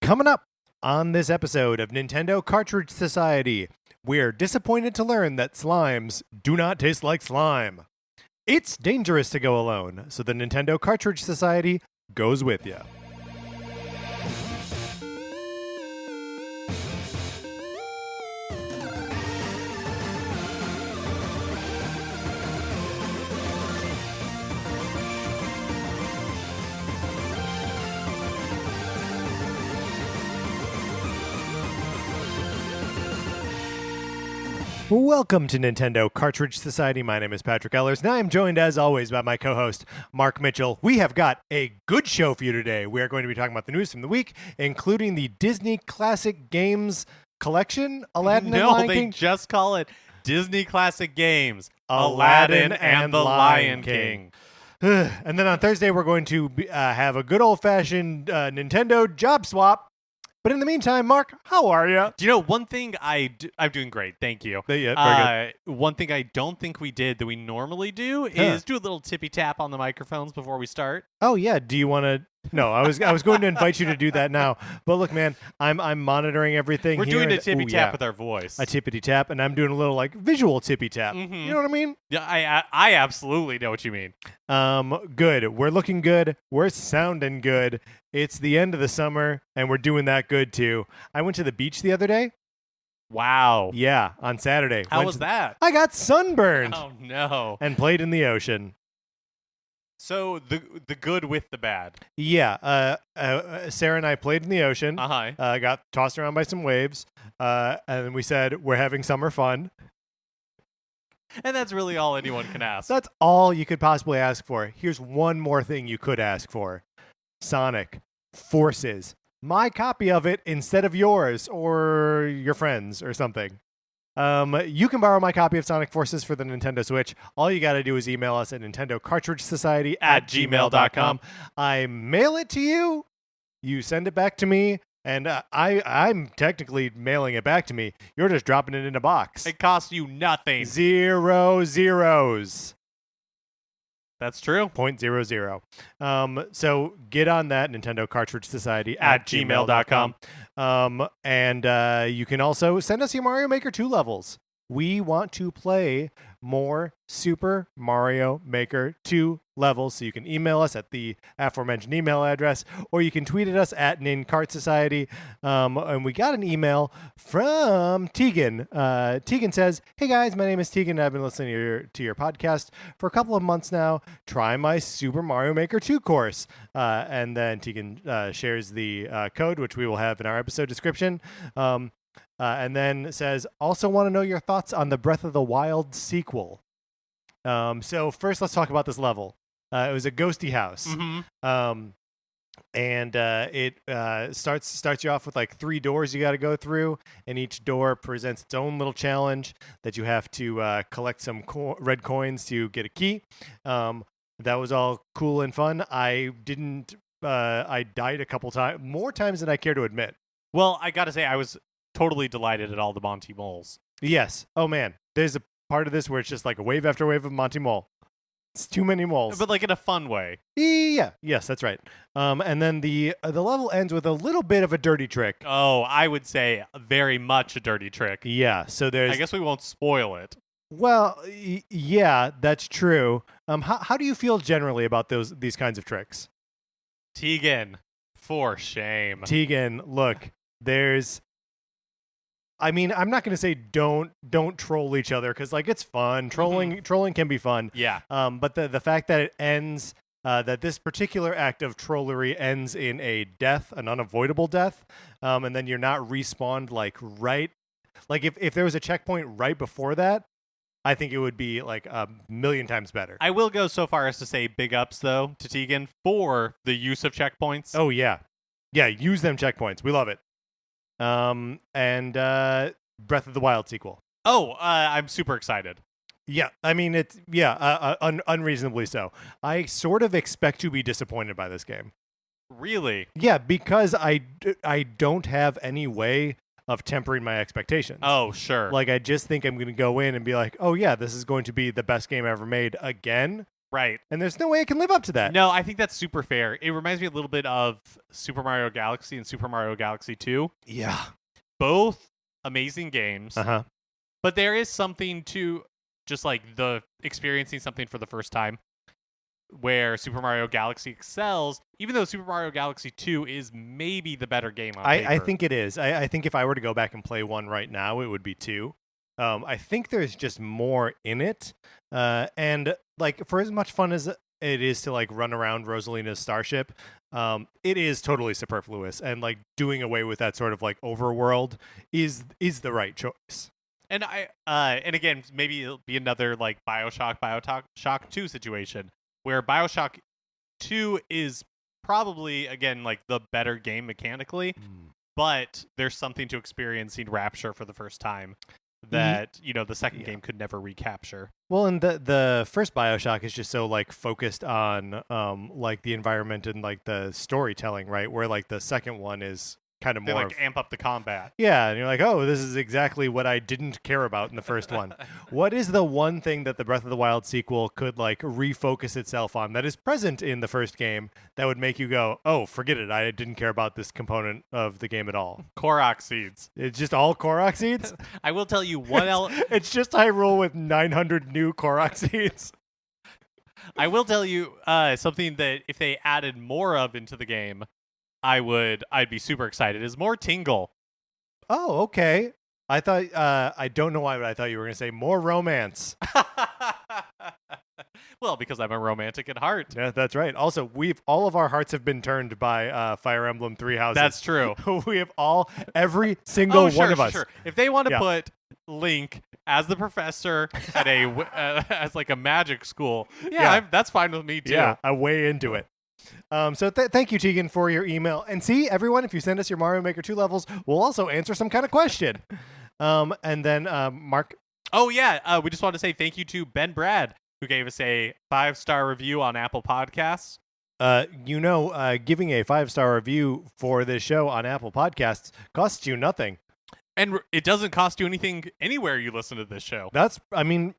Coming up on this episode of Nintendo Cartridge Society, we're disappointed to learn that slimes do not taste like slime. It's dangerous to go alone, so the Nintendo Cartridge Society goes with you. Welcome to Nintendo Cartridge Society. My name is Patrick Ellers, and I am joined, as always, by my co-host, Mark Mitchell. We have got a good show for you today. We are going to be talking about the news from the week, including the Disney Classic Games Collection, Aladdin and Lion King. No, they just call it Disney Classic Games, Aladdin and the Lion King. And then on Thursday, we're going to have a good old-fashioned Nintendo job swap. But in the meantime, Mark, how are you? Do you know one thing I'm doing great, thank you. Yeah, very good. One thing I don't think we did that we normally do is do a little tippy tap on the microphones before we start. Oh yeah, do you want to? No, I was going to invite you to do that now. But look, man, I'm monitoring everything. We're here doing a tippy tap with our voice. A tippity tap, and I'm doing a little like visual tippy tap. Mm-hmm. You know what I mean? Yeah, I absolutely know what you mean. Good. We're looking good. We're sounding good. It's the end of the summer, and we're doing that good too. I went to the beach the other day. Wow. Yeah, on Saturday. How was that? I got sunburned. Oh no. And played in the ocean. So the good with the bad. Yeah, Sarah and I played in the ocean. Got tossed around by some waves, and we said we're having summer fun. And that's really all anyone can ask. That's all you could possibly ask for. Here's one more thing you could ask for: Sonic Forces. My copy of it instead of yours or your friends or something. You can borrow my copy of Sonic Forces for the Nintendo Switch. All you got to do is email us at nintendocartridgesociety@gmail.com. I mail it to you. You send it back to me, and I'm technically mailing it back to me. You're just dropping it in a box. It costs you nothing. 0 zeros. That's true. 0.00. So get on that, Nintendo Cartridge Society at gmail.com. And you can also send us your Mario Maker 2 levels. We want to play more Super Mario Maker 2 levels, so you can email us at the aforementioned email address, or you can tweet at us at NinCartSociety. And we got an email from Teegan. Teegan says, "Hey guys, my name is Teegan, and I've been listening to your podcast for a couple of months now. Try my Super Mario Maker 2 course." And then Teegan shares the code, which we will have in our episode description. And then says, "Also want to know your thoughts on the Breath of the Wild sequel." So first, let's talk about this level. It was a ghosty house. Mm-hmm. And it starts you off with like 3 doors you got to go through, and each door presents its own little challenge that you have to collect some red coins to get a key. That was all cool and fun. I died a couple times, more times than I care to admit. Well, I got to say, I was totally delighted at all the Monty Moles. Yes. Oh man, there's a part of this where it's just like a wave after wave of Monty Mole. It's too many moles, but like in a fun way. Yeah. Yes, that's right. And then the level ends with a little bit of a dirty trick. Oh, I would say very much a dirty trick. Yeah. So there's. I guess we won't spoil it. Well, yeah, that's true. How do you feel generally about these kinds of tricks? Teegan, for shame. Teegan, look, there's. I mean, I'm not going to say don't troll each other, because like it's fun. Trolling can be fun. Yeah. But the fact that it ends, that this particular act of trollery ends in a death, an unavoidable death, and then you're not respawned like right, like if there was a checkpoint right before that, I think it would be like a million times better. I will go so far as to say big ups though to Teegan for the use of checkpoints. Oh yeah, use them checkpoints. We love it. And Breath of the Wild sequel. Oh, I'm super excited. Yeah, I mean, it's, unreasonably so. I sort of expect to be disappointed by this game. Really? Yeah, because I don't have any way of tempering my expectations. Oh, sure. Like, I just think I'm going to go in and be like, oh, yeah, this is going to be the best game ever made again. Right. And there's no way it can live up to that. No, I think that's super fair. It reminds me a little bit of Super Mario Galaxy and Super Mario Galaxy 2. Yeah. Both amazing games. Uh-huh. But there is something to just like the experiencing something for the first time where Super Mario Galaxy excels, even though Super Mario Galaxy 2 is maybe the better game on paper. I think it is. I think if I were to go back and play one right now, it would be 2. I think there's just more in it. And like for as much fun as it is to like run around Rosalina's starship, it is totally superfluous. And like doing away with that sort of like overworld is the right choice. And and again, maybe it'll be another like Bioshock 2 situation where Bioshock 2 is probably again like the better game mechanically, but there's something to experiencing Rapture for the first time that the second game could never recapture. Well, and the first Bioshock is just so like focused on like the environment and like the storytelling, right? Where like the second one is kind of They more like amp up the combat. Yeah, and you're like, oh, this is exactly what I didn't care about in the first one. What is the one thing that the Breath of the Wild sequel could like refocus itself on that is present in the first game that would make you go, oh, forget it, I didn't care about this component of the game at all? Korok seeds. It's just all Korok seeds? I will tell you what else. It's just Hyrule with 900 new Korok seeds. I will tell you something that if they added more of into the game, I'd be super excited. Is more Tingle. Oh, okay. I thought I don't know why, but I thought you were going to say more romance. Well, because I'm a romantic at heart. Yeah, that's right. Also, all of our hearts have been turned by Fire Emblem Three Houses. That's true. We have every single one of us. Sure. If they want to put Link as the professor at as like a magic school, that's fine with me too. Yeah, I'm way into it. So thank you, Teegan, for your email. And see, everyone, if you send us your Mario Maker 2 levels, we'll also answer some kind of question. And then, Mark. Oh, yeah. We just want to say thank you to Ben Brad, who gave us a 5-star review on Apple Podcasts. Giving a 5-star review for this show on Apple Podcasts costs you nothing. And it doesn't cost you anything anywhere you listen to this show.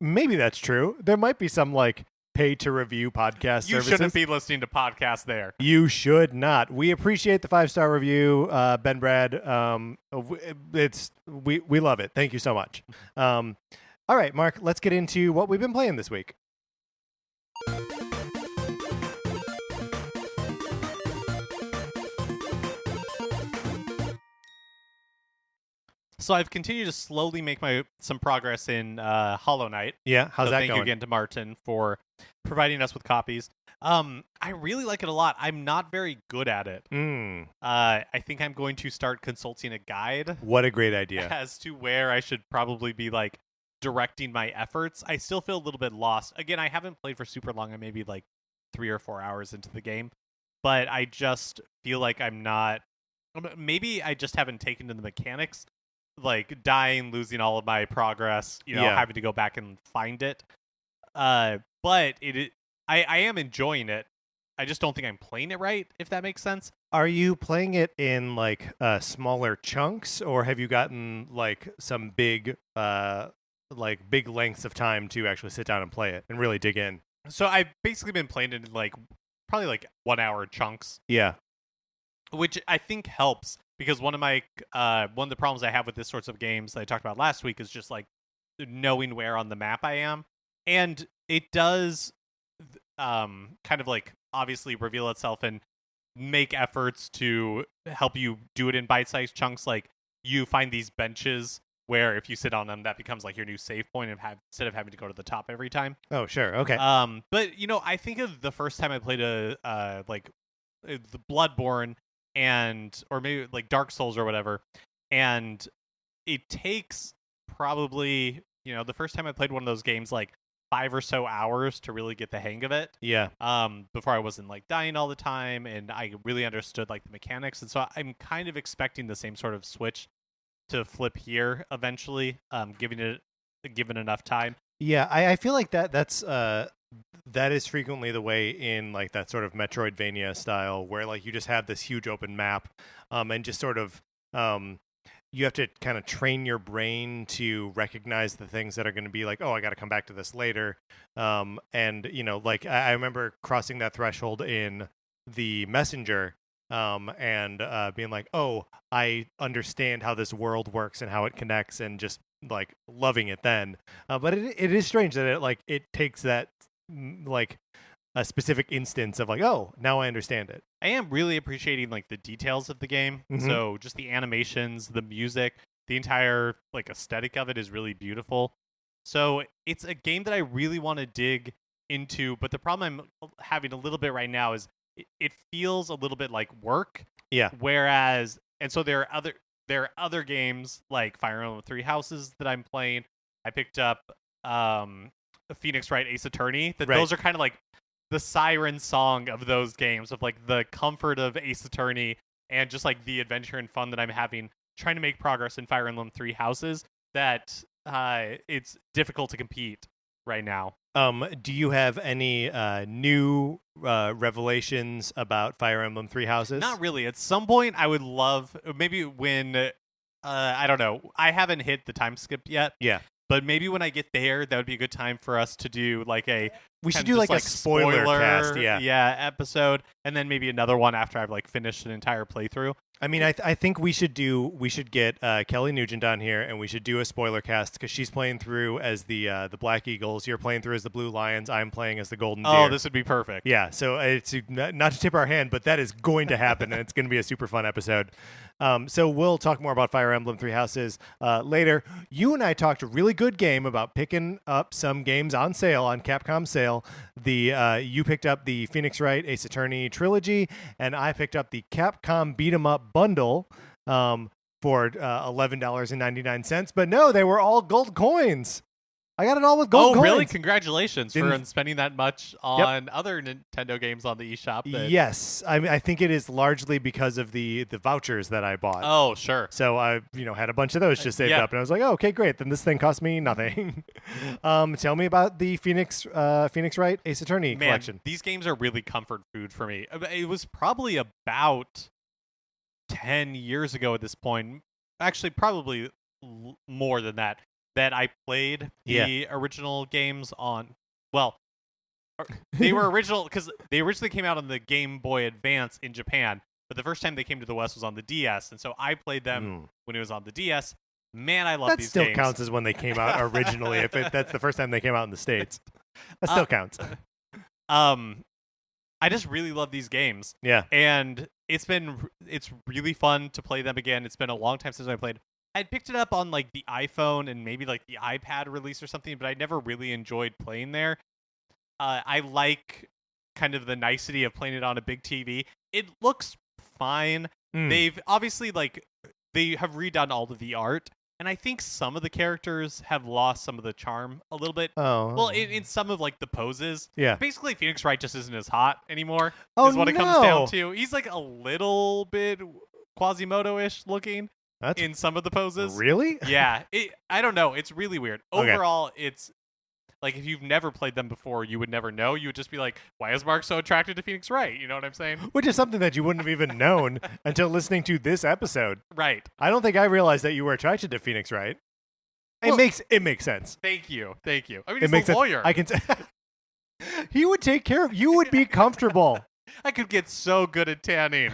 Maybe that's true. There might be some, like, pay-to-review podcast You services. shouldn't be listening to podcasts there. You should not. We appreciate the 5-star review, Ben Brad. We love it. Thank you so much. All right, Mark, let's get into what we've been playing this week. So I've continued to slowly make some progress in Hollow Knight. Yeah, how's that going? Thank you again to Martin for providing us with copies. I really like it a lot. I'm not very good at it. I think I'm going to start consulting a guide. What a great idea. As to where I should probably be like directing my efforts. I still feel a little bit lost. Again, I haven't played for super long. I'm maybe like 3 or 4 hours into the game. But I just feel like I'm not... Maybe I just haven't taken to the mechanics. Like dying, losing all of my progress, having to go back and find it. But I am enjoying it. I just don't think I'm playing it right, if that makes sense. Are you playing it in like smaller chunks, or have you gotten like some big lengths of time to actually sit down and play it and really dig in? So I've basically been playing it in like probably like 1 hour chunks. Yeah. Which I think helps. Because one of the problems I have with this sorts of games that I talked about last week is just like knowing where on the map I am, and it does kind of like obviously reveal itself and make efforts to help you do it in bite-sized chunks. Like you find these benches where if you sit on them, that becomes like your new save point instead of having to go to the top every time. Oh, sure, okay. But I think of the first time I played the Bloodborne. Or maybe like Dark Souls or whatever, and it takes probably the first time I played one of those games like 5 or so hours to really get the hang of it. Yeah. Before I wasn't like dying all the time, and I really understood like the mechanics, and so I'm kind of expecting the same sort of switch to flip here eventually, given enough time. Yeah, I feel like that is frequently the way in like that sort of Metroidvania style where like you just have this huge open map and just sort of you have to kind of train your brain to recognize the things that are going to be like, oh, I got to come back to this later. And like I remember crossing that threshold in the Messenger, and being like, oh, I understand how this world works and how it connects, and just like loving it then. But it is strange that it takes that like a specific instance of like, oh, now I understand it. I am really appreciating like the details of the game. Mhm. So just the animations, the music, the entire like aesthetic of it is really beautiful. So it's a game that I really want to dig into, but the problem I'm having a little bit right now is it feels a little bit like work. Yeah. Whereas, and so there are other games like Fire Emblem Three Houses that I'm playing. I picked up Phoenix Wright Ace Attorney. Right. Those are kind of like the siren song of those games, of like the comfort of Ace Attorney and just like the adventure and fun that I'm having trying to make progress in Fire Emblem Three Houses, that it's difficult to compete right now. Do you have any new revelations about Fire Emblem Three Houses? Not really. At some point, I would love, maybe when I don't know. I haven't hit the time skip yet. Yeah. But maybe when I get there, that would be a good time for us to do like a. We should do like a spoiler cast, yeah, episode, and then maybe another one after I've like finished an entire playthrough. I mean, I think we should get Kelly Nugent on here, and we should do a spoiler cast, because she's playing through as the Black Eagles, you're playing through as the Blue Lions, I'm playing as the Golden Deer. Oh, this would be perfect. Yeah, so it's not to tip our hand, but that is going to happen, and it's going to be a super fun episode. So we'll talk more about Fire Emblem Three Houses later. You and I talked a really good game about picking up some games on sale, on Capcom sale. You picked up the Phoenix Wright Ace Attorney trilogy, and I picked up the Capcom Beat 'em Up bundle for $11.99. But no, they were all gold coins. I got it all with gold coins. Oh, really? Congratulations for spending that much on other Nintendo games on the eShop. Yes. I think it is largely because of the vouchers that I bought. Oh, sure. So I had a bunch of those just saved up, and I was like, oh, okay, great. Then this thing cost me nothing. Tell me about the Phoenix Wright Ace Attorney collection. These games are really comfort food for me. It was probably about 10 years ago at this point. Actually, probably more than that I played the original games on. Well, they were original because they originally came out on the Game Boy Advance in Japan, but the first time they came to the West was on the DS, and so I played them when it was on the DS. Man, I love these games. That still counts as when they came out originally. If that's the first time they came out in the States, that still counts. I just really love these games. Yeah, and it's really fun to play them again. It's been a long time since I played. I'd picked it up on like the iPhone and maybe like the iPad release or something, but I never really enjoyed playing there. I like kind of the nicety of playing it on a big TV. It looks fine. They've obviously they have redone all of the art, and I think some of the characters have lost some of the charm a little bit. Oh, well, in some of like the poses. Yeah. Basically, Phoenix Wright just isn't as hot anymore. Oh, is what it comes down to. He's like a little bit Quasimodo-ish looking. In some of the poses. Really? Yeah. I don't know. It's really weird. Overall, it's like if you've never played them before, you would never know. You would just be like, why is Mark so attracted to Phoenix Wright? You know what I'm saying? Which is something that you wouldn't have even known until listening to this episode. Right. I don't think I realized that you were attracted to Phoenix Wright. Well, it makes sense. Thank you. I mean, it makes a lawyer. I can he would take care of you. Would be comfortable. I could get so good at tanning.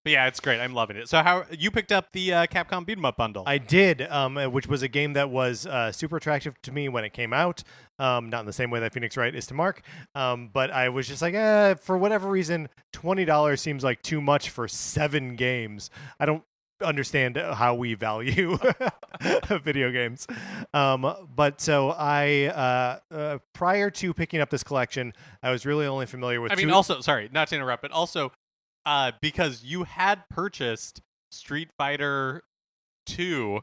But yeah, it's great. I'm loving it. So how you picked up the Capcom Beat 'em Up bundle? I did, which was a game that was super attractive to me when it came out. Not in the same way that Phoenix Wright is to Mark. But I was just like, for whatever reason, $20 seems like too much for 7 games. I don't understand how we value video games. But so I, prior to picking up this collection, I was really only familiar with also, sorry, not to interrupt, but also because you had purchased Street Fighter 2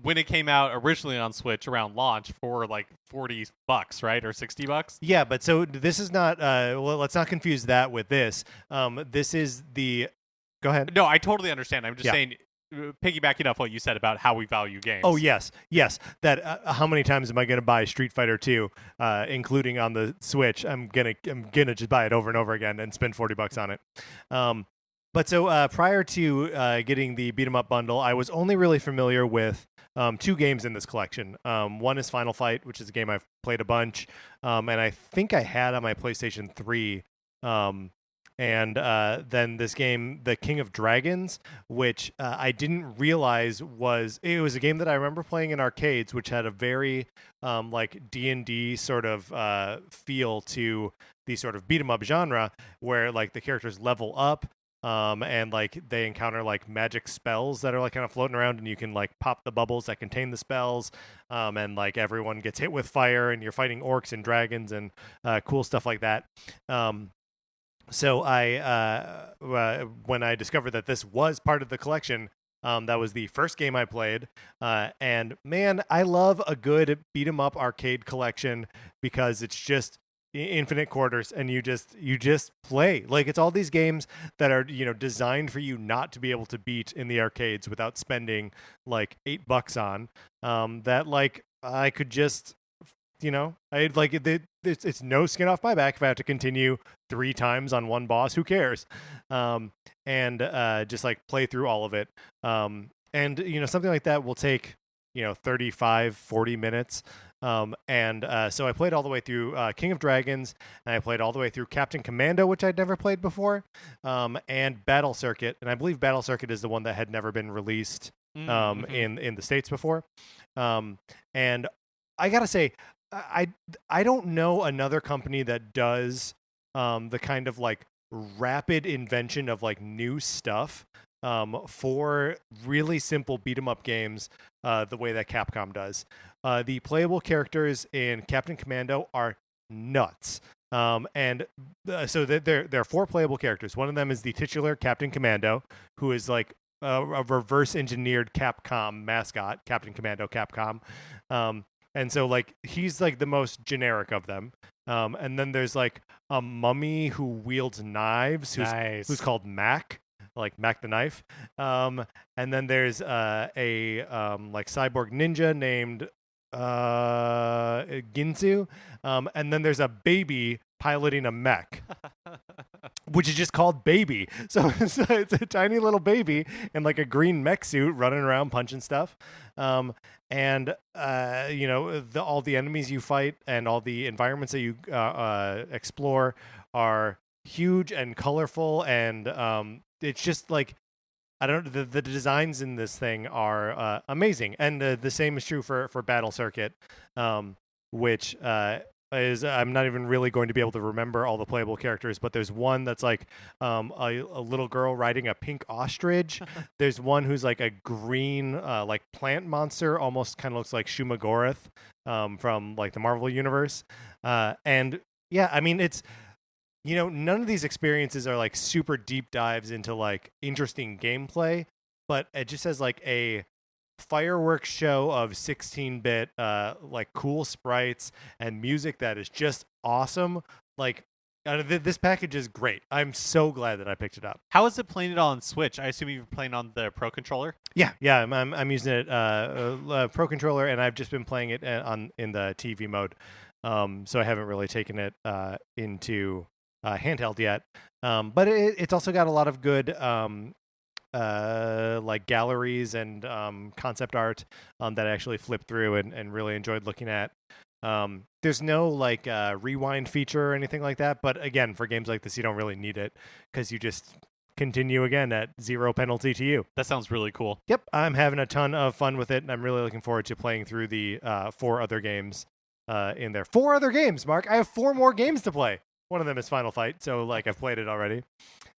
when it came out originally on Switch around launch for like $40, right? Or $60? Yeah, but so this is not let's not confuse that with this. This is the Go ahead. No, I totally understand. I'm just saying, piggybacking off what you said about how we value games. Oh, yes. That how many times am I going to buy Street Fighter 2, including on the Switch? I'm gonna just buy it over and over again and spend $40 on it. But so prior to getting the beat 'em up bundle, I was only really familiar with two games in this collection. One is Final Fight, which is a game I've played a bunch, and I think I had on my PlayStation 3. Um, and then this game, The King of Dragons, which I didn't realize was a game that I remember playing in arcades, which had a very like D&D sort of feel to the sort of beat 'em up genre, where like the characters level up. And like they encounter like magic spells that are like kind of floating around, and you can like pop the bubbles that contain the spells. And like everyone gets hit with fire, and you're fighting orcs and dragons and cool stuff like that. So when I discovered that this was part of the collection, that was the first game I played. And man, I love a good beat 'em up arcade collection because it's just infinite quarters, and you just play. Like, it's all these games that are designed for you not to be able to beat in the arcades without spending like $8 on. That like I could just I'd like it's no skin off my back if I have to continue 3 times on one boss. Who cares? And just like play through all of it. And something like that will take 35-40 minutes. And so I played all the way through King of Dragons, and I played all the way through Captain Commando, which I'd never played before, and Battle Circuit. And I believe Battle Circuit is the one that had never been released in the States before. And I gotta say, I don't know another company that does the kind of like rapid invention of like new stuff for really simple beat 'em up games the way that Capcom does. The playable characters in Captain Commando are nuts. And so there are 4 playable characters. One of them is the titular Captain Commando, who is like a reverse engineered Capcom mascot, Captain Commando Capcom. And so like he's like the most generic of them. And then there's like a mummy who wields knives, who's called Mac, like Mac the Knife. And then there's a like cyborg ninja named Ginsu. And then there's a baby piloting a mech, which is just called Baby. So it's a tiny little baby in like a green mech suit running around punching stuff. And all the enemies you fight and all the environments that you explore are huge and colorful, and it's just like the designs in this thing are amazing. And the same is true for Battle Circuit, which is I'm not even really going to be able to remember all the playable characters, but there's one that's like a little girl riding a pink ostrich. There's one who's like a green like plant monster, almost kind of looks like Shumagorath from like the Marvel universe. And yeah, I mean, it's none of these experiences are like super deep dives into like interesting gameplay, but it just has like a fireworks show of 16-bit like cool sprites and music that is just awesome. Like this package is great. I'm so glad that I picked it up. How is it playing it on Switch? I assume you're playing on the Pro Controller. Yeah, I'm using it Pro Controller, and I've just been playing it in the TV mode. So I haven't really taken it into handheld yet. But it's also got a lot of good like galleries and concept art that I actually flipped through and really enjoyed looking at. There's no like rewind feature or anything like that, but again, for games like this, you don't really need it because you just continue again at 0 penalty to you. That sounds really cool. Yep, I'm having a ton of fun with it, and I'm really looking forward to playing through the 4 other games in there. 4 other games, Mark. I have 4 more games to play. One of them is Final Fight, so like I've played it already.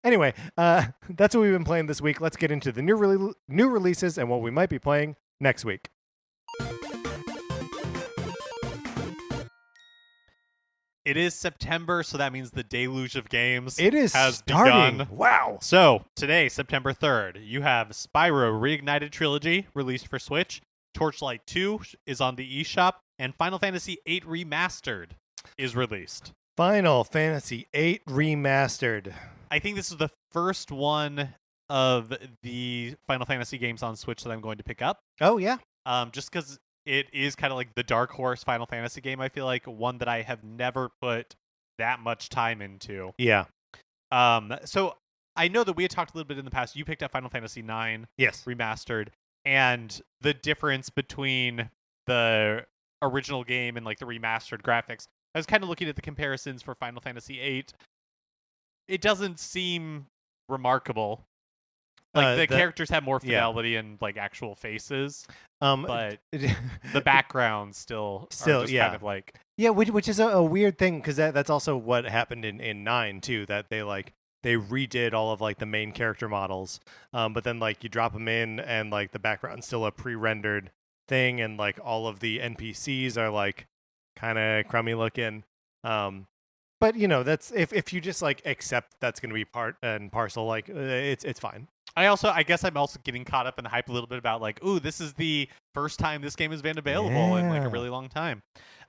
Anyway, that's what we've been playing this week. Let's get into the new releases and what we might be playing next week. It is September, so that means the deluge of games has starting. Begun. Wow. So, today, September 3rd, you have Spyro Reignited Trilogy released for Switch, Torchlight 2 is on the eShop, and Final Fantasy VIII Remastered is released. Final Fantasy VIII Remastered. I think this is the first one of the Final Fantasy games on Switch that I'm going to pick up. Oh, yeah. Just because it is kind of like the dark horse Final Fantasy game. I feel like one that I have never put that much time into. Yeah. So I know that we had talked a little bit in the past. You picked up Final Fantasy IX Yes. remastered, and the difference between the original game and like the remastered graphics. I was kind of looking at the comparisons for Final Fantasy VIII. It doesn't seem remarkable. Like the characters have more fidelity and like actual faces, but the backgrounds still are just kind of like which is a weird thing because that's also what happened in 9 too. That they redid all of like the main character models, but then like you drop them in and like the background's still a pre-rendered thing, and like all of the NPCs are like kind of crummy looking. But that's if you just like accept that's going to be part and parcel, like it's fine. I guess I'm also getting caught up in the hype a little bit about like, ooh, this is the first time this game has been available in like a really long time.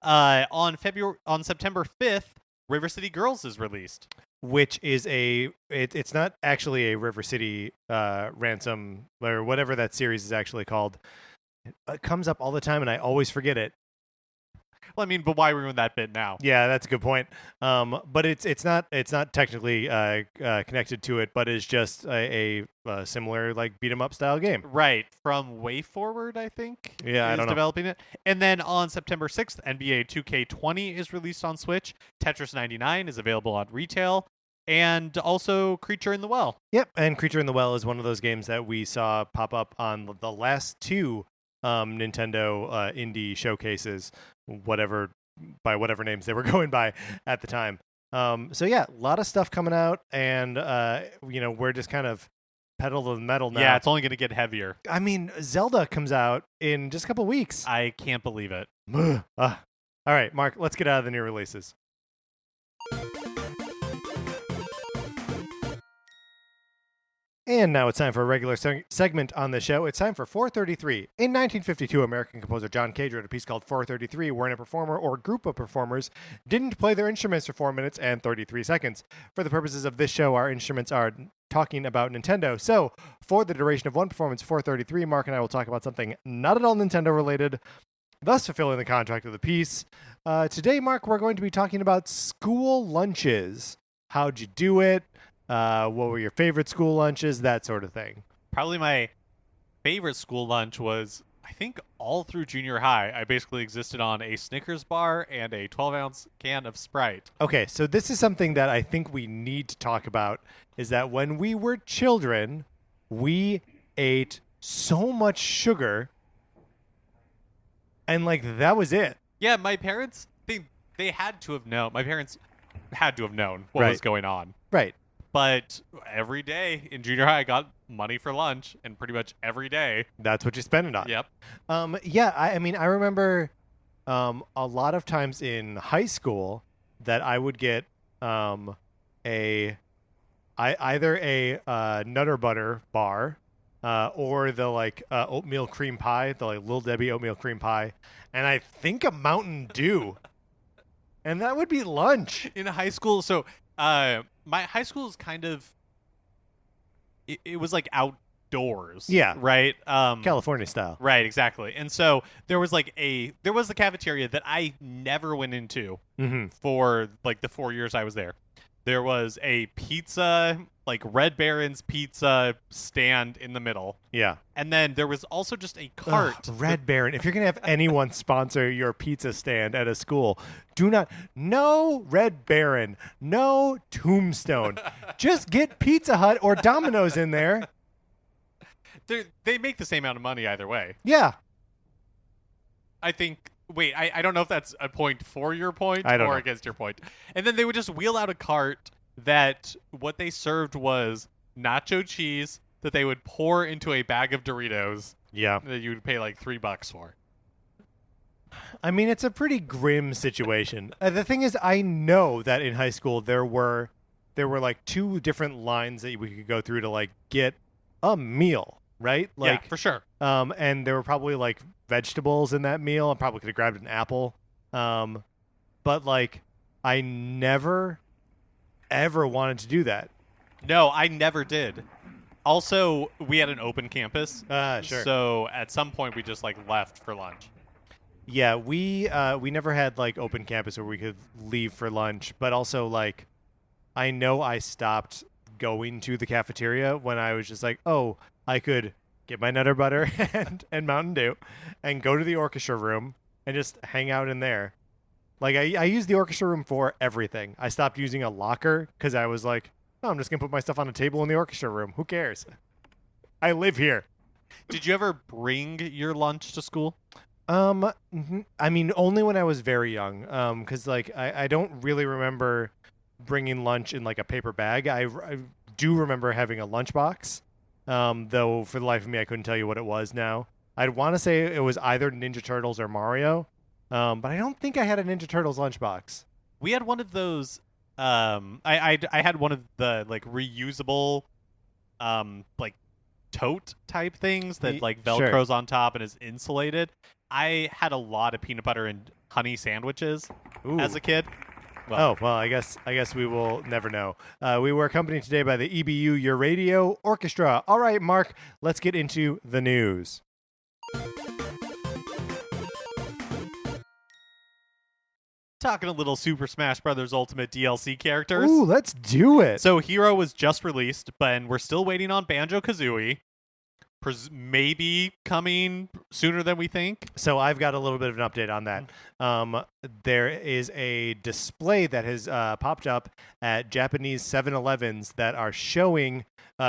On September 5th, River City Girls is released, which is it's not actually a River City Ransom or whatever that series is actually called. It comes up all the time and I always forget it. Well, I mean, but why ruin that bit now? Yeah, that's a good point. But it's not technically connected to it, but it's just a similar like beat 'em up style game. Right, from Way Forward, I think. Yeah, I don't know. Developing it, and then on September 6th, NBA 2K20 is released on Switch. Tetris 99 is available on retail, and also Creature in the Well. Yep, and Creature in the Well is one of those games that we saw pop up on the last two Nintendo indie showcases, whatever names they were going by at the time. So yeah, a lot of stuff coming out, and we're just kind of pedal to the metal now. Yeah, it's only going to get heavier. I mean, Zelda comes out in just a couple weeks. I can't believe it. All right, Mark, let's get out of the new releases. And now it's time for a regular segment on the show. It's time for 433. In 1952, American composer John Cage wrote a piece called 433, wherein a performer or group of performers didn't play their instruments for 4 minutes and 33 seconds. For the purposes of this show, our instruments are talking about Nintendo. So, for the duration of one performance, 433, Mark and I will talk about something not at all Nintendo related, thus fulfilling the contract of the piece. Today, Mark, we're going to be talking about school lunches. How'd you do it? What were your favorite school lunches? That sort of thing. Probably my favorite school lunch was, I think, all through junior high. I basically existed on a Snickers bar and a 12-ounce can of Sprite. Okay, so this is something that I think we need to talk about, is that when we were children, we ate so much sugar, and, like, that was it. Yeah, my parents, they had to have known. My parents had to have known what was going on. Right. But every day in junior high, I got money for lunch, and pretty much every day. That's what you spend it on. Yep. Yeah, I mean, I remember a lot of times in high school that I would get either a Nutter Butter bar or the like oatmeal cream pie, the like Little Debbie oatmeal cream pie, and I think a Mountain Dew. And that would be lunch. In high school, so my high school is kind of, it was like outdoors. Yeah. Right? California style. Right, exactly. And so there was the cafeteria that I never went into for like the 4 years I was there. There was a pizza, like Red Baron's pizza stand in the middle. Yeah. And then there was also just a cart. Red Baron. If you're going to have anyone sponsor your pizza stand at a school, no Red Baron, no Tombstone. Just get Pizza Hut or Domino's in there. They make the same amount of money either way. Yeah. I think... Wait, I don't know if that's a point for your point or against your point. And then they would just wheel out a cart that what they served was nacho cheese that they would pour into a bag of Doritos. Yeah. That you would pay like $3 for. I mean, it's a pretty grim situation. The thing is, I know that in high school there were like two different lines that we could go through to like get a meal, right? Like, yeah, for sure. And there were probably like vegetables in that meal. I probably could have grabbed an apple. But like, I never, ever wanted to do that. No, I never did. Also, we had an open campus. Sure. So at some point we just like left for lunch. Yeah, we never had like open campus where we could leave for lunch, but also like I know I stopped going to the cafeteria when I was just like, oh, I could get my Nutter Butter and Mountain Dew and go to the orchestra room and just hang out in there. Like, I use the orchestra room for everything. I stopped using a locker because I was like, oh, I'm just going to put my stuff on a table in the orchestra room. Who cares? I live here. Did you ever bring your lunch to school? I mean, only when I was very young. Because like I don't really remember bringing lunch in like a paper bag. I do remember having a lunchbox. Though for the life of me, I couldn't tell you what it was now. I'd want to say it was either Ninja Turtles or Mario. But I don't think I had a Ninja Turtles lunchbox. We had one of those. I had one of the like reusable, like tote type things that like Velcro's on top and is insulated. I had a lot of peanut butter and honey sandwiches as a kid. Well, I guess we will never know. We were accompanied today by the EBU Your Radio Orchestra. All right, Mark, let's get into the news. Talking a little Super Smash Bros. Ultimate DLC characters. Ooh, let's do it. So Hero was just released, but we're still waiting on Banjo-Kazooie. Maybe coming sooner than we think. So I've got a little bit of an update on that. There is a display that has popped up at Japanese 7-Elevens that are showing.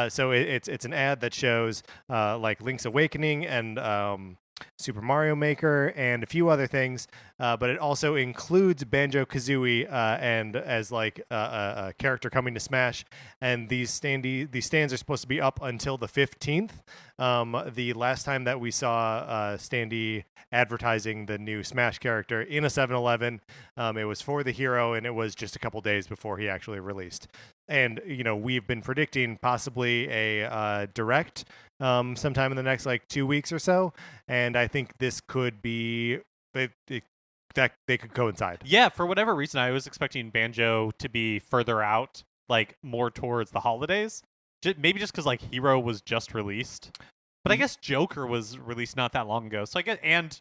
So it's an ad that shows like Link's Awakening and Super Mario Maker and a few other things, but it also includes Banjo-Kazooie and as like a character coming to Smash. And these stands are supposed to be up until the 15th. The last time that we saw Standy advertising the new Smash character in a 7-Eleven, it was for the Hero, and it was just a couple days before he actually released. And we've been predicting possibly a direct sometime in the next like 2 weeks or so, and I think this could be that they could coincide. Yeah, for whatever reason, I was expecting Banjo to be further out, like more towards the holidays. Maybe just because like Hero was just released, but I guess Joker was released not that long ago. So I guess, and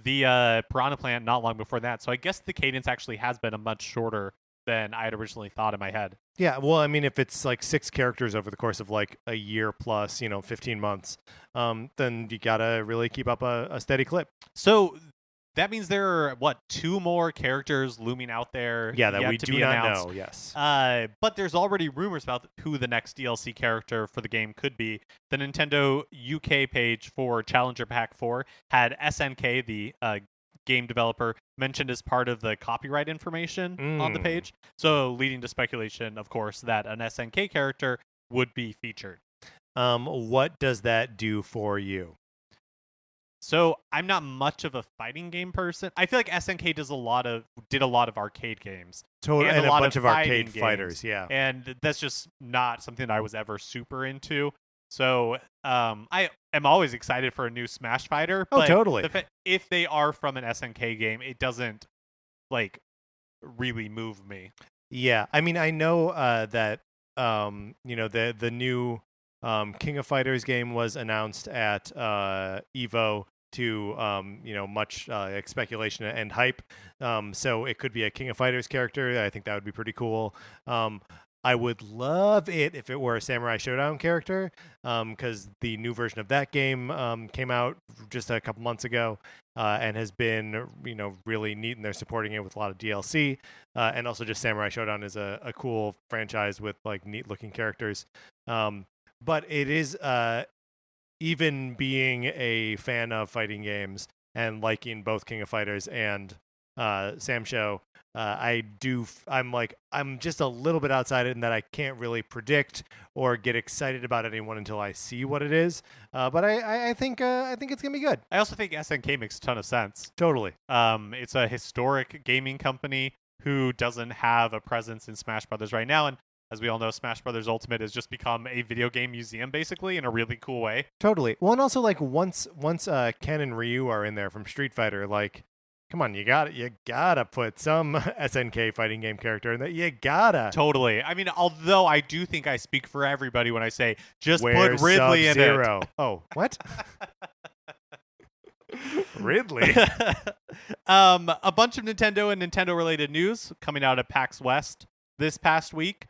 the Piranha Plant not long before that. So I guess the cadence actually has been a much shorter than I had originally thought in my head. Yeah, well, I mean, if it's like 6 characters over the course of like a year plus, 15 months, then you gotta really keep up a steady clip. So that means there are, 2 more characters looming out there? Yeah, that we do not announced. know, yes. But there's already rumors about who the next DLC character for the game could be. The Nintendo UK page for Challenger Pack 4 had SNK, the game developer, mentioned as part of the copyright information on the page. So leading to speculation, of course, that an SNK character would be featured. What does that do for you? So I'm not much of a fighting game person. I feel like SNK did a lot of arcade games. Totally, and a bunch of arcade games, fighters, yeah. And that's just not something that I was ever super into. So I am always excited for a new Smash fighter. Oh, but totally. If they are from an SNK game, it doesn't like really move me. Yeah, I mean, I know that the new King of Fighters game was announced at Evo to much speculation and hype. So it could be a King of Fighters character. I think that would be pretty cool. I would love it if it were a Samurai Showdown character, because the new version of that game came out just a couple months ago and has been really neat, and they're supporting it with a lot of DLC. And also just Samurai Showdown is a cool franchise with like neat looking characters. But it is, even being a fan of fighting games and liking both King of Fighters and Sam Show, I'm just a little bit outside it in that I can't really predict or get excited about anyone until I see what it is. But I think it's gonna be good. I also think SNK makes a ton of sense. Totally. It's a historic gaming company who doesn't have a presence in Smash Brothers right now, and as we all know, Smash Brothers Ultimate has just become a video game museum, basically, in a really cool way. Totally. Well, and also like once Ken and Ryu are in there from Street Fighter, like, come on, you gotta put some SNK fighting game character in there. You gotta. Totally. I mean, although I do think I speak for everybody when I say just Where's put Ridley Sub-Zero? in it. Oh, what? Ridley. A bunch of Nintendo and Nintendo-related news coming out of PAX West this past week.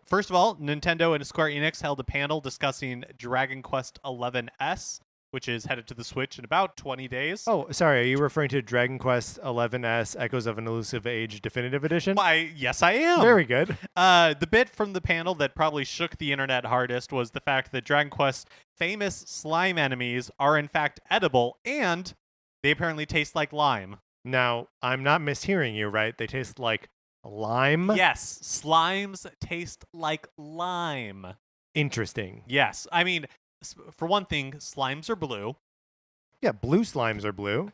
first of all, Nintendo and Square Enix held a panel discussing Dragon Quest XI-S, which is headed to the Switch in about 20 days. Oh, sorry. Are you referring to Dragon Quest XI-S Echoes of an Elusive Age Definitive Edition? Yes, I am. Very good. The bit from the panel that probably shook the internet hardest was the fact that Dragon Quest famous slime enemies are in fact edible, and they apparently taste like lime. Now, I'm not mishearing you, right? They taste like lime? Yes, slimes taste like lime. Interesting. Yes, I mean, for one thing, slimes are blue. Yeah, blue slimes are blue.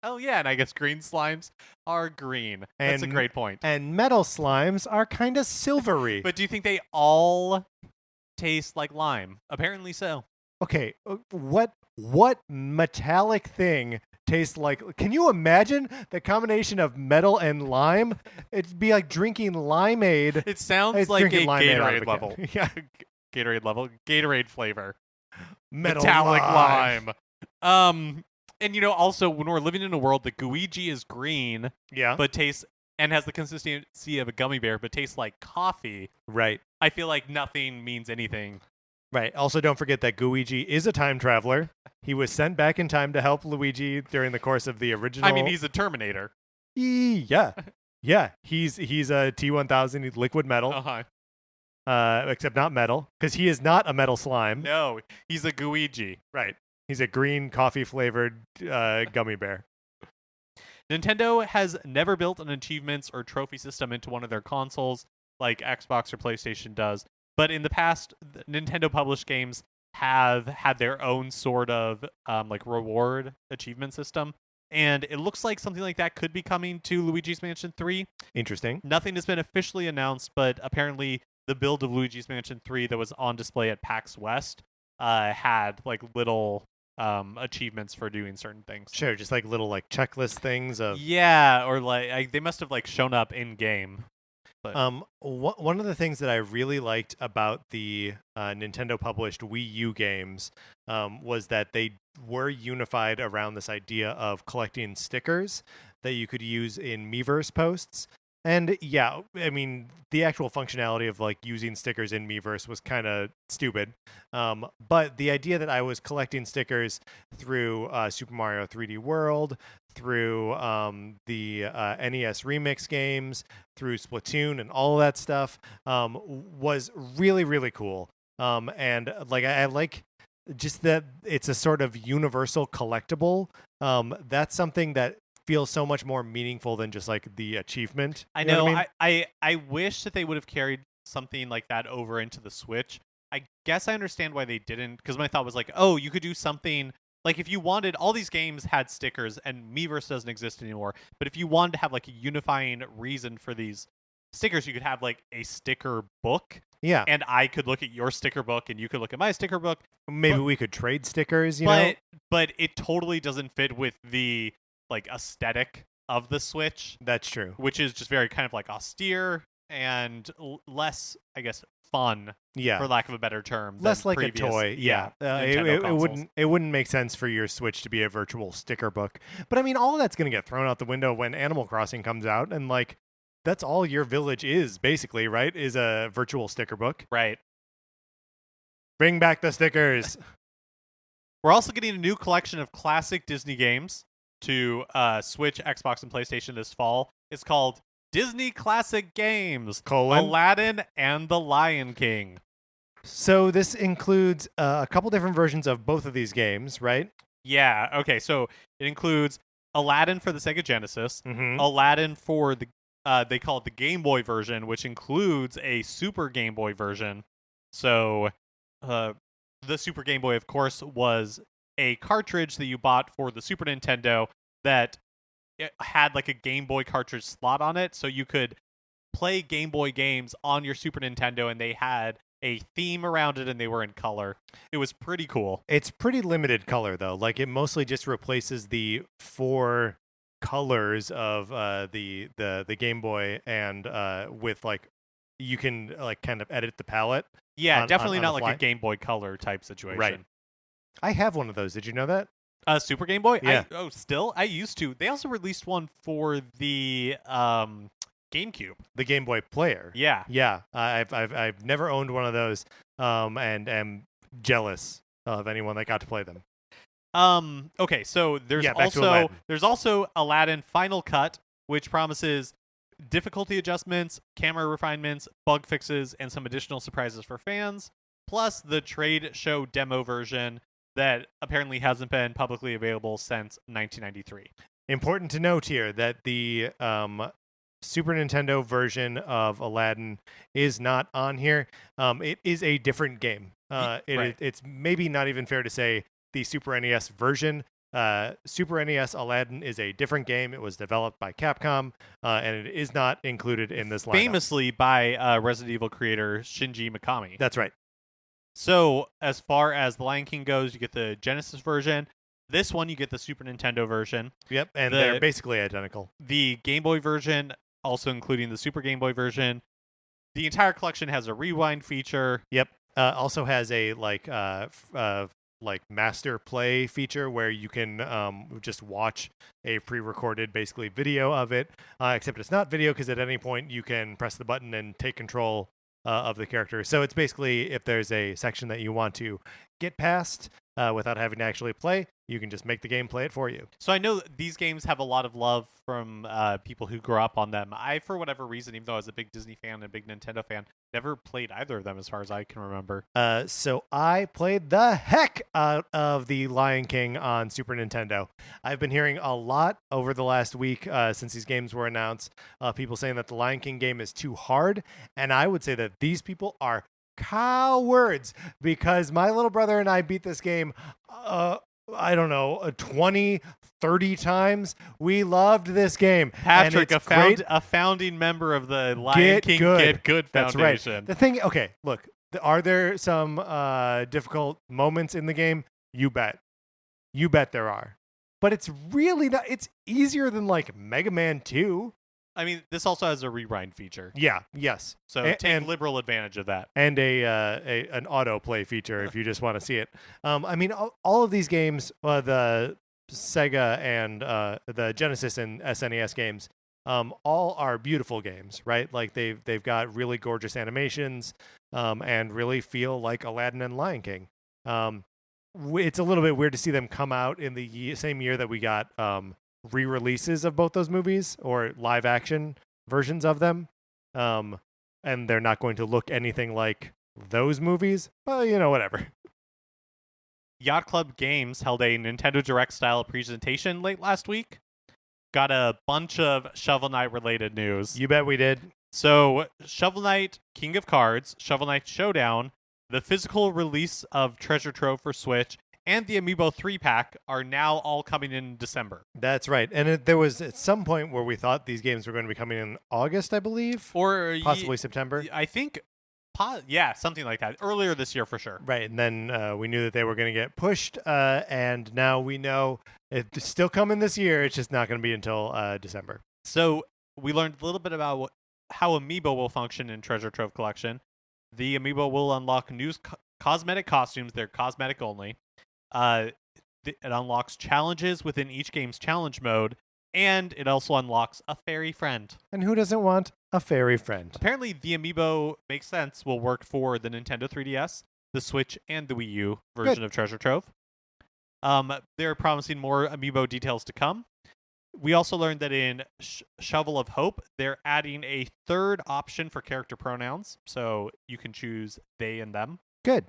Oh, yeah, and I guess green slimes are green. That's a great point. And metal slimes are kind of silvery. But do you think they all taste like lime? Apparently so. Okay, what metallic thing tastes like... Can you imagine the combination of metal and lime? It'd be like drinking limeade. It sounds It's like a drinking limeade out of a Gatorade level. can. Yeah. Gatorade level. Gatorade flavor. Metal Metallic lime. And also when we're living in a world that Guiji is green, Yeah. but tastes and has the consistency of a gummy bear, but tastes like coffee. Right. I feel like nothing means anything. Right. Also, don't forget that Guiji is a time traveler. He was sent back in time to help Luigi during the course of the original. I mean, he's a Terminator. Yeah. Yeah. He's a T-1000. He's liquid metal. Except not metal, because he is not a metal slime. No, he's a Guiji. Right. He's a green coffee-flavored gummy bear. Nintendo has never built an achievements or trophy system into one of their consoles like Xbox or PlayStation does. But in the past, Nintendo published games have had their own sort of reward achievement system. And it looks like something like that could be coming to Luigi's Mansion 3. Interesting. Nothing has been officially announced, but apparently the build of Luigi's Mansion 3 that was on display at PAX West had like little achievements for doing certain things. Sure, just like little like checklist things of... Yeah, or like they must have like shown up in game. One of the things that I really liked about the Nintendo published Wii U games was that they were unified around this idea of collecting stickers that you could use in Miiverse posts. And yeah, I mean, the actual functionality of like using stickers in Miiverse was kind of stupid. But the idea that I was collecting stickers through Super Mario 3D World, through the NES Remix games, through Splatoon and all of that stuff was really, really cool. And like I like just that it's a sort of universal collectible. That's something that feels so much more meaningful than just like the achievement. I know. What I mean? I wish that they would have carried something like that over into the Switch. I guess I understand why they didn't, because my thought was like, oh, you could do something like if you wanted, all these games had stickers and Miiverse doesn't exist anymore. But if you wanted to have like a unifying reason for these stickers, you could have like a sticker book. Yeah. And I could look at your sticker book and you could look at my sticker book. Maybe we could trade stickers, you know? But it totally doesn't fit with the like aesthetic of the Switch. That's true. Which is just very kind of like austere and less, I guess, fun. Yeah. For lack of a better term. Less like previous, a toy. Yeah. It wouldn't make sense for your Switch to be a virtual sticker book. But I mean, all of that's going to get thrown out the window when Animal Crossing comes out, and like that's all your village is basically, right? Is a virtual sticker book. Right. Bring back the stickers. We're also getting a new collection of classic Disney games to Switch, Xbox, and PlayStation this fall. It's called Disney Classic Games: Aladdin and the Lion King. So this includes a couple different versions of both of these games, right? Yeah. Okay. So it includes Aladdin for the Sega Genesis, Aladdin for the they call it the Game Boy version, which includes a Super Game Boy version. So the Super Game Boy, of course, was a cartridge that you bought for the Super Nintendo that it had like a Game Boy cartridge slot on it, so you could play Game Boy games on your Super Nintendo, and they had a theme around it, and they were in color. It was pretty cool. It's pretty limited color, though. Like, it mostly just replaces the 4 colors of the Game Boy, and with like you can like kind of edit the palette. Yeah, definitely on not the like fly. a Game Boy Color type situation. Right. I have one of those. Did you know that? Super Game Boy? Yeah. I used to. They also released one for the GameCube. The Game Boy Player. Yeah. Yeah. I've never owned one of those, and am jealous of anyone that got to play them. Okay, so Back to Aladdin. there's also Aladdin Final Cut, which promises difficulty adjustments, camera refinements, bug fixes, and some additional surprises for fans, plus the trade show demo version that apparently hasn't been publicly available since 1993. Important to note here that the Super Nintendo version of Aladdin is not on here. It is a different game. It's maybe not even fair to say the Super NES version. Super NES Aladdin is a different game. It was developed by Capcom, and it is not included in this lineup. Famously by Resident Evil creator Shinji Mikami. That's right. So as far as The Lion King goes, you get the Genesis version. This one, you get the Super Nintendo version. Yep, and they're basically identical. The Game Boy version, also including the Super Game Boy version. The entire collection has a rewind feature. Yep. Also has a master play feature where you can just watch a pre-recorded basically video of it, except it's not video because at any point you can press the button and take control of the character. So it's basically if there's a section that you want to get past without having to actually play, you can just make the game play it for you. So I know these games have a lot of love from people who grew up on them. I, for whatever reason, even though I was a big Disney fan and a big Nintendo fan, never played either of them as far as I can remember. So I played the heck out of the Lion King on Super Nintendo. I've been hearing a lot over the last week since these games were announced, people saying that the Lion King game is too hard, and I would say that these people are cowards, because my little brother and I beat this game I don't know, 20, 30 times. We loved this game. Patrick, a founding member of the Lion King Get Good Foundation. That's right. The thing, okay, look, are there some difficult moments in the game? You bet. You bet there are. But it's really not, it's easier than like Mega Man 2. I mean, this also has a rewind feature. Yeah, yes. So take liberal advantage of that. And an autoplay feature if you just want to see it. I mean, all of these games, the Sega and the Genesis and SNES games, all are beautiful games, right? Like they've got really gorgeous animations and really feel like Aladdin and Lion King. It's a little bit weird to see them come out in the same year that we got re-releases of both those movies or live action versions of them, and they're not going to look anything like those movies, but whatever. Yacht Club Games held a Nintendo Direct style presentation late last week. Got a bunch of Shovel Knight related news. You bet we did. So Shovel Knight King of Cards, Shovel Knight Showdown, the physical release of Treasure Trove for Switch, and the Amiibo 3-pack are now all coming in December. That's right. And there was at some point where we thought these games were going to be coming in August, I believe. Or possibly September. I think, something like that. Earlier this year for sure. Right. And then we knew that they were going to get pushed. And now we know it's still coming this year. It's just not going to be until December. So we learned a little bit about how Amiibo will function in Treasure Trove Collection. The Amiibo will unlock new cosmetic costumes. They're cosmetic only. It unlocks challenges within each game's challenge mode, and it also unlocks a fairy friend. And who doesn't want a fairy friend? Apparently, the Amiibo, makes sense, will work for the Nintendo 3DS, the Switch, and the Wii U version of Treasure Trove. They're promising more Amiibo details to come. We also learned that in Shovel of Hope, they're adding a third option for character pronouns, so you can choose they and them. Good.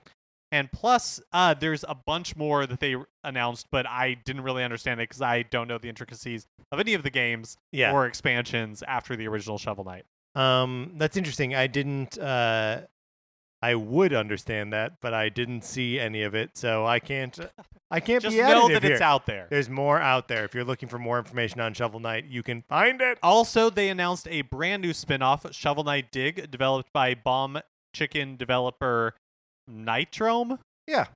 And plus, there's a bunch more that they announced, but I didn't really understand it because I don't know the intricacies of any of the games or expansions after the original Shovel Knight. That's interesting. I didn't. I would understand that, but I didn't see any of it, so I can't. Just be know that here. it's out there. There's more out there. If you're looking for more information on Shovel Knight, you can find it. Also, they announced a brand new spin-off, Shovel Knight Dig, developed by Bomb Chicken developer Nitrome? Yeah.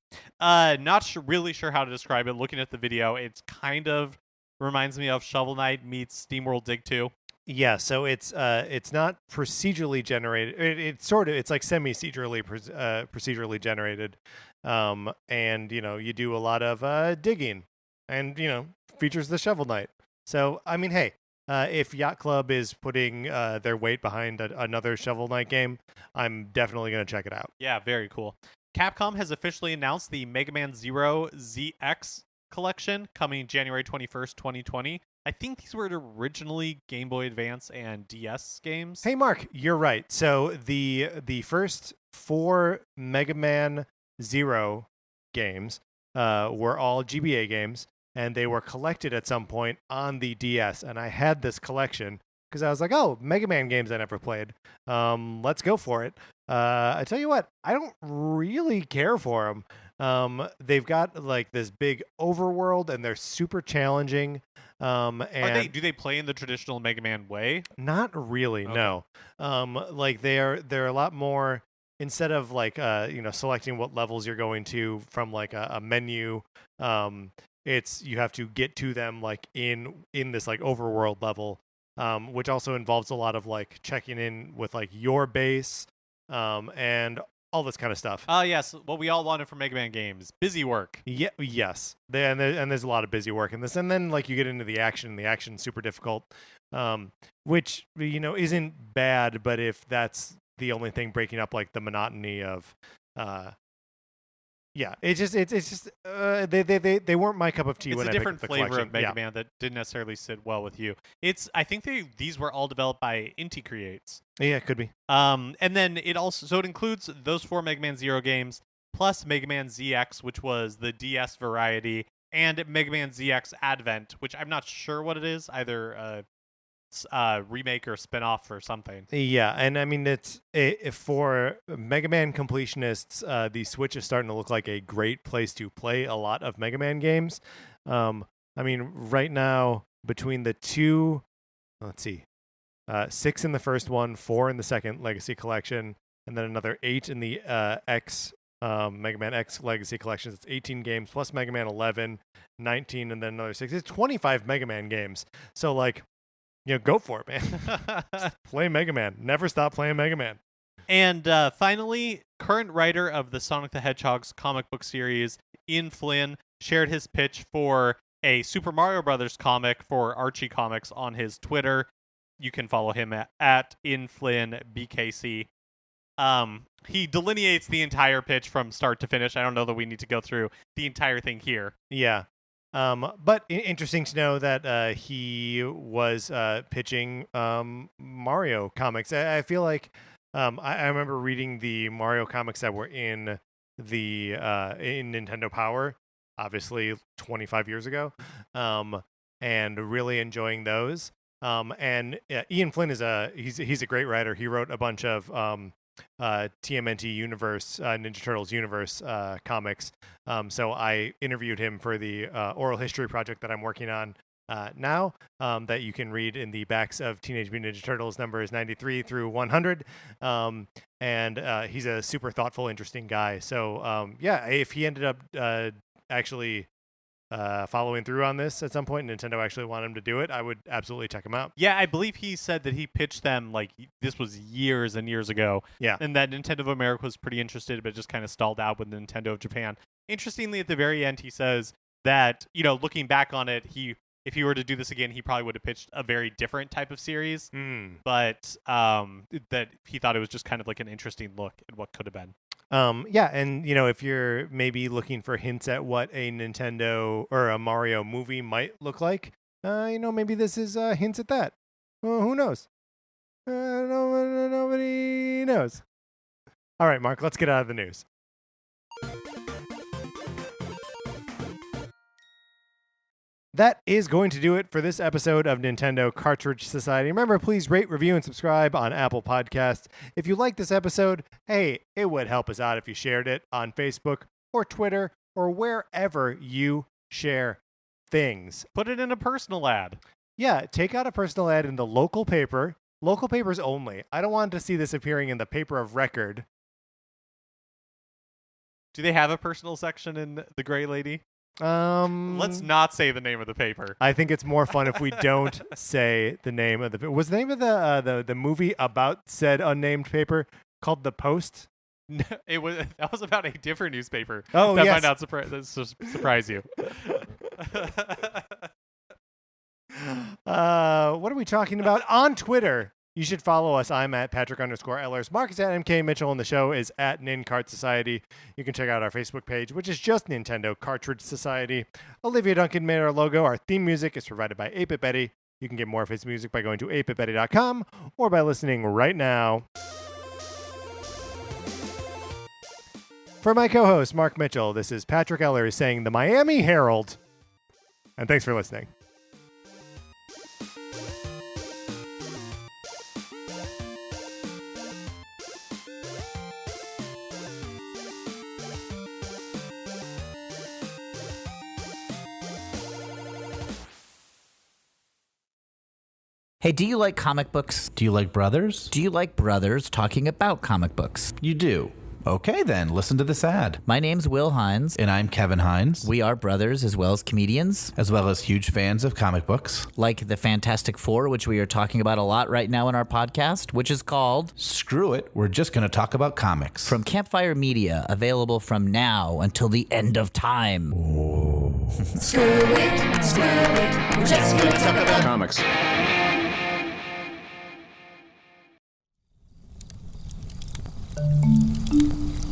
Not really sure how to describe it. Looking at the video, it's kind of reminds me of Shovel Knight meets SteamWorld Dig 2. Yeah, so it's not procedurally generated. It's like procedurally generated. And you do a lot of digging, and features the Shovel Knight. So I mean, hey, if Yacht Club is putting their weight behind another Shovel Knight game, I'm definitely going to check it out. Yeah, very cool. Capcom has officially announced the Mega Man Zero ZX collection coming January 21st, 2020. I think these were originally Game Boy Advance and DS games. Hey, Mark, you're right. So the first 4 Mega Man Zero games were all GBA games, and they were collected at some point on the DS. And I had this collection because I was like, oh, Mega Man games I never played. Let's go for it. I tell you what, I don't really care for them. They've got like this big overworld, and they're super challenging. And Do they play in the traditional Mega Man way? not really, Okay. no. Like they're a lot more, instead of like selecting what levels you're going to from like a menu. It's you have to get to them like in this like overworld level, which also involves a lot of like checking in with like your base, and all this kind of stuff. Yes, what we all wanted from Mega Man games. Busy work. Yeah, yes. And there's a lot of busy work in this, and then like you get into the action, and the action's super difficult, which isn't bad, but if that's the only thing breaking up like the monotony of, yeah, it's just they weren't my cup of tea It's when a I picked different up the flavor collection. of Mega Yeah. Man that didn't necessarily sit well with you. I think these were all developed by Inti Creates. Yeah, it could be. And then it includes those 4 Mega Man Zero games plus Mega Man ZX, which was the DS variety, and Mega Man ZX Advent, which I'm not sure what it is, either a remake or spin-off or something. Yeah, and I mean for Mega Man completionists, the Switch is starting to look like a great place to play a lot of Mega Man games. I mean, right now between the two, let's see, 6 in the first one, 4 in the second Legacy Collection, and then another 8 in the Mega Man X Legacy Collections. It's 18 games plus Mega Man 11, 19, and then another 6. It's 25 Mega Man games. So like, go for it, man. Play Mega Man. Never stop playing Mega Man. And finally, current writer of the Sonic the Hedgehog's comic book series, Ian Flynn, shared his pitch for a Super Mario Brothers comic for Archie Comics on his Twitter. You can follow him at InFlynnBKC. He delineates the entire pitch from start to finish. I don't know that we need to go through the entire thing here. Yeah. But interesting to know that he was pitching Mario comics. I feel like I remember reading the Mario comics that were in the in Nintendo Power, obviously 25 years ago, and really enjoying those. And Ian Flynn he's a great writer. He wrote a bunch of TMNT Universe, Ninja Turtles Universe comics. So I interviewed him for the oral history project that I'm working on now, that you can read in the backs of Teenage Mutant Ninja Turtles numbers 93 through 100. And he's a super thoughtful, interesting guy. So yeah, if he ended up actually following through on this at some point, Nintendo actually wanted him to do it, I would absolutely check him out. Yeah, I believe he said that he pitched them like this was years and years ago. Yeah. And that Nintendo of America was pretty interested, but just kind of stalled out with Nintendo of Japan. Interestingly, at the very end, he says that, looking back on it, if he were to do this again, he probably would have pitched a very different type of series. But that he thought it was just kind of like an interesting look at what could have been. Yeah, and if you're maybe looking for hints at what a Nintendo or a Mario movie might look like, maybe this is hints at that. Well, who knows? Nobody knows. All right, Mark, let's get out of the news. That is going to do it for this episode of Nintendo Cartridge Society. Remember, please rate, review, and subscribe on Apple Podcasts. If you like this episode, hey, it would help us out if you shared it on Facebook or Twitter or wherever you share things. Put it in a personal ad. Yeah, take out a personal ad in the local paper. Local papers only. I don't want to see this appearing in the paper of record. Do they have a personal section in The Gray Lady? Let's not say the name of the paper. I think it's more fun if we don't say the name of the. Was the name of the movie about said unnamed paper called The Post? No, that was about a different newspaper. Oh, that yes. might not surprise you. What are we talking about? On Twitter, you should follow us. I'm at Patrick_Ellers. Mark is at MK Mitchell, and the show is at NinCart Society. You can check out our Facebook page, which is just Nintendo Cartridge Society. Olivia Duncan made our logo. Our theme music is provided by 8-Bit Betty. You can get more of his music by going to 8bitbetty.com or by listening right now. For my co-host, Mark Mitchell, this is Patrick Ellers saying the Miami Herald. And thanks for listening. Hey, do you like comic books? Do you like brothers? Do you like brothers talking about comic books? You do. Okay, then, listen to this ad. My name's Will Hines. And I'm Kevin Hines. We are brothers as well as comedians. As well as huge fans of comic books. Like the Fantastic Four, which we are talking about a lot right now in our podcast, which is called... Screw It, we're just going to talk about comics. From Campfire Media, available from now until the end of time. Screw it, we're just gonna talk about comics.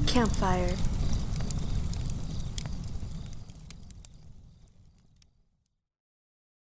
Campfire.